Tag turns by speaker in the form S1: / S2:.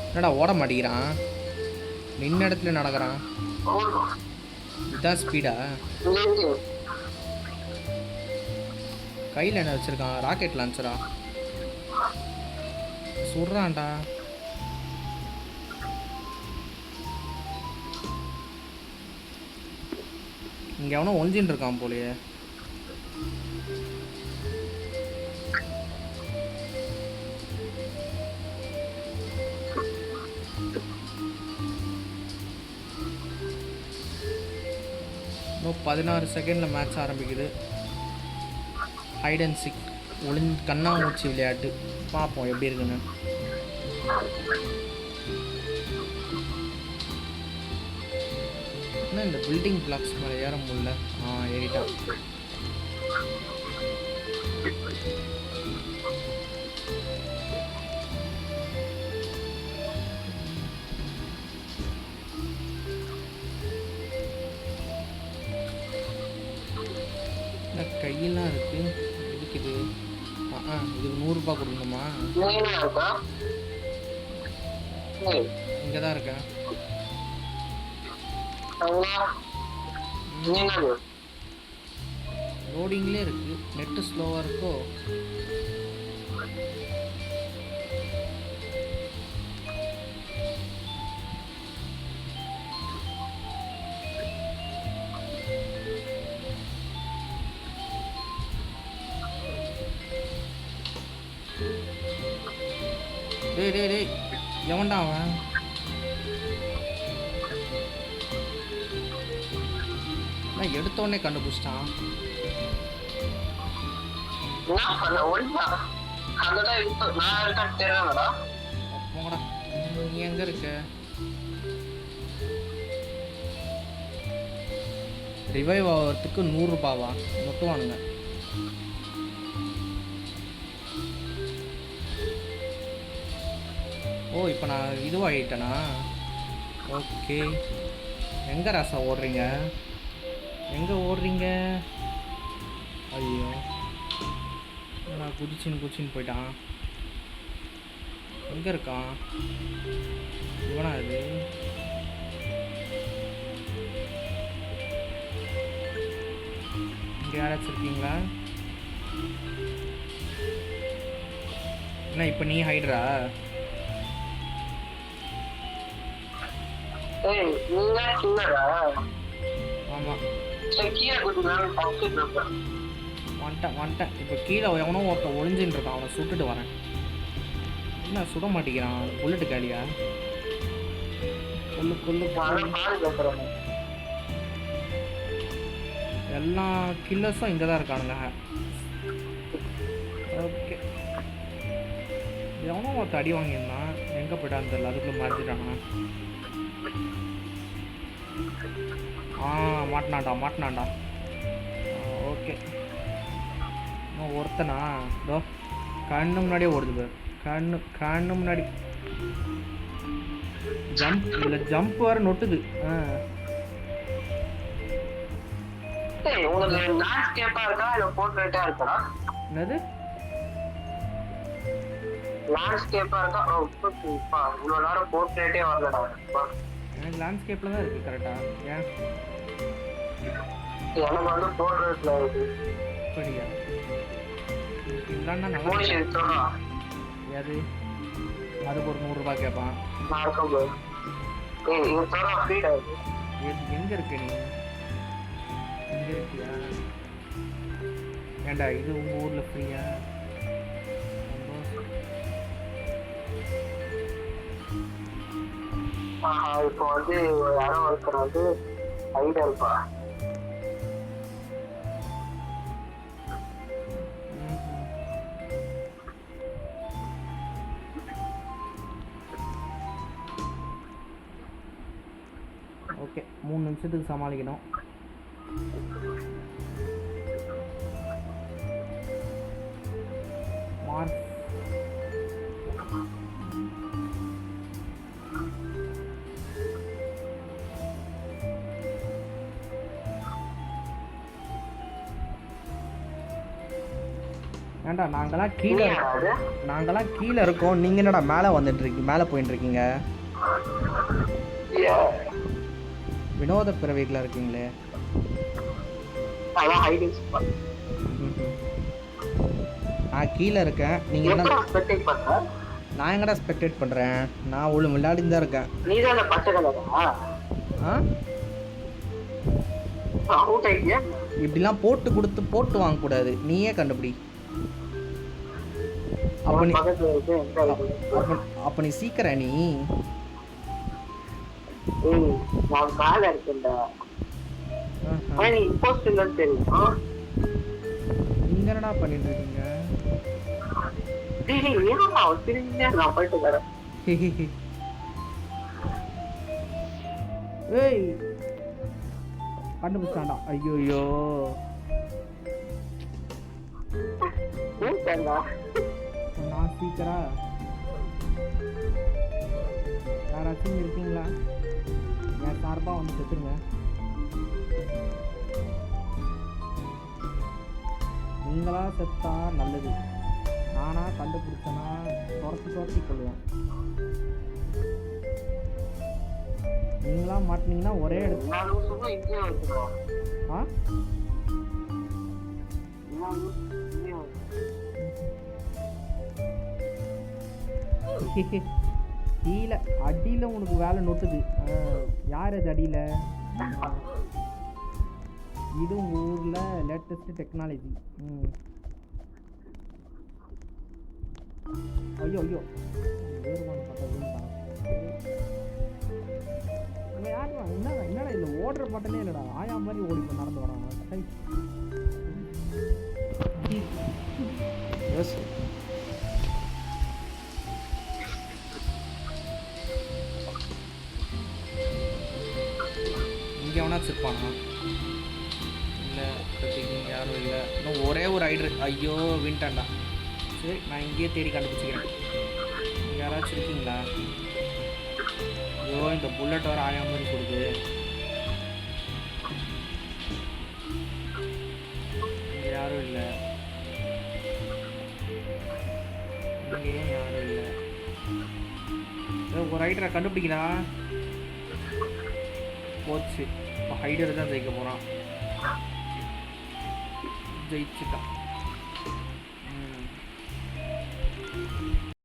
S1: என்னடா ஓட மாட்டேங்கிறான், நின்ன இடத்துல நடக்கிறான். இதான் ஸ்பீடா? கையில் என்ன வச்சிருக்கான்? ராக்கெட் லான்ச்சரா? சுடுறான்டா. இங்கே எவனோ ஒழிஞ்சின்னு இருக்கான் போலையே. இன்னும் 16 செகண்டில் மேட்ச் ஆரம்பிக்குது. ஹைட் அண்ட் சிக், கண்ணாமூச்சி விளையாட்டு. பார்ப்போம் எப்படி இருக்குன்னு. என்ன இந்த பில்டிங் பிளாக்ஸ் மேலே ஏற முடியல. ஏறிட்டான். கையெல்லாம் இருக்கு. இருக்குது. இதுக்கு 100 ரூபாய் கொடுக்கணுமா? இங்கே தான் இருக்கேன். லோடிங்லேயே இருக்கு. நெட்டு ஸ்லோவாக இருக்கோ? டேய் டேய் டேய், எவன்டா அவன்? நான் எடுத்தோடனே கண்டுபிடிச்சிட்டான். போங்கடா. நீ எங்க இருக்க? ரிவைவ் ஆகிறதுக்கு 100 ரூபாவா நொட்டுவானுங்க. ஓ, இப்போ நான் இதுவாகிட்டேனா? ஓகே. எங்கே ராசா ஓடுறீங்க? எங்கே ஓடுறீங்க? ஐயோ, நான் குதிச்சின்னு போயிட்டான். எங்கே இருக்கான் இவனா? இது இங்கே யாராச்சும் இருக்கீங்களா? என்ன இப்போ நீ ஹைட்ரா? ஆமாம், வந்துட்டேன். இப்போ கீழே எவனோ ஒருத்தன் ஒளிஞ்சின்னு இருக்கான். அவனை சுட்டுட்டு வரேன். என்ன சுட மாட்டேங்கிறான்? புல்லட்டு காலியா? கொல்லு. எல்லா கில்லர்ஸும் இங்கே தான் இருக்கானுங்க. ஓகே, எவனோ ஒருத்த அடி வாங்கியிருந்தான். எங்கே போய்ட்டான்னு தெரியல. அதுக்குள்ளே மறைஞ்சிட்டானா? மாட்டினான்டா. ஓகே, இன்னும் ஒருத்தனா? இதோ கண்ணு முன்னாடியே ஓடுது பேர். கண்ணு முன்னாடி ஜம்ப் வேறு நொட்டுது. என்னது எனக்கு லேண்ட்ஸ்கேப்ல தான் இருக்கு. கரெக்டா? ஏன் அப்படியா? இல்லைன்னா நல்லா. அது அதுக்கு ஒரு 100 ரூபாய் கேட்பான். எங்க இருக்கு நீ? எங்க இருக்கியா? ஏண்டா இது உங்க ஊர்ல ஃப்ரீயா?
S2: இப்போ வந்து யாரோ ஒருத்தர் வந்து ஐடியா இருப்பா.
S1: ஓகே, 3 நிமிஷத்துக்கு சமாளிக்கணும். ஏன்டா நாங்களாம் கீழே இருக்கோம், நீங்கள் என்னடா மேலே மேலே போயிட்டு இருக்கீங்க. வினோத பிறவிகளை இருக்கீங்களே. நான் கீழே இருக்கேன், நீங்கள் என்ன? நான் எங்கடா ஸ்பெக்டேட் பண்ணுறேன், நான் விளையாடின்னு தான் இருக்கேன். இப்படிலாம் போட்டு வாங்கக்கூடாது, நீயே கண்டுபிடி. அப்ப நீ சீக்கிரம் நீ என்னடா பண்ணிட்டு இருக்கீங்க? ஏய் கண்டுபிடிச்சாண்டா. ஐயோ நான் சீக்கிரம் யாராச்சும் இருக்கீங்களா? என் சார்பா வந்து செத்துருங்க. நீங்களா செத்தா நல்லது, நானா கண்டுபிடிச்சனா துரத்தி கொள்வேன். நீங்களா மாட்டினீங்கன்னா ஒரே இடத்துல கீழே அடியில உனக்கு வேலை நொட்டுது. யார் அது அடியில? இது உங்க ஊர்ல லேட்டஸ்ட் டெக்னாலஜி. ஐயோ என்னடா இல்லை ஓடுற பட்டனே இல்லடா, ஆயா மாதிரி ஓடி நடந்து வராங்க. இங்கே எவனா இருப்பானா? இல்லை, யாரும் இல்லை. இன்னும் ஒரே ஒரு ஐட்ரு. ஐயோ வின்ட்டான்டா. சரி, நான் இங்கேயே தேடி கண்டுபிடிச்சிக்கிறேன். யாராச்சும் இருக்கீங்களா? ஐயோ இந்த புல்லட் வர ஆயா மாதிரி கொடுக்குது. இங்கே யாரும் இல்லை, இங்கேயும் யாரும் இல்லை. ஒரு ஐட்டரை கண்டுபிடிக்கிறா. போச்சு, இப்போ ஹைடர் தான் ஜெயிக்க போகிறான். ஜெயிச்சுட்டான்.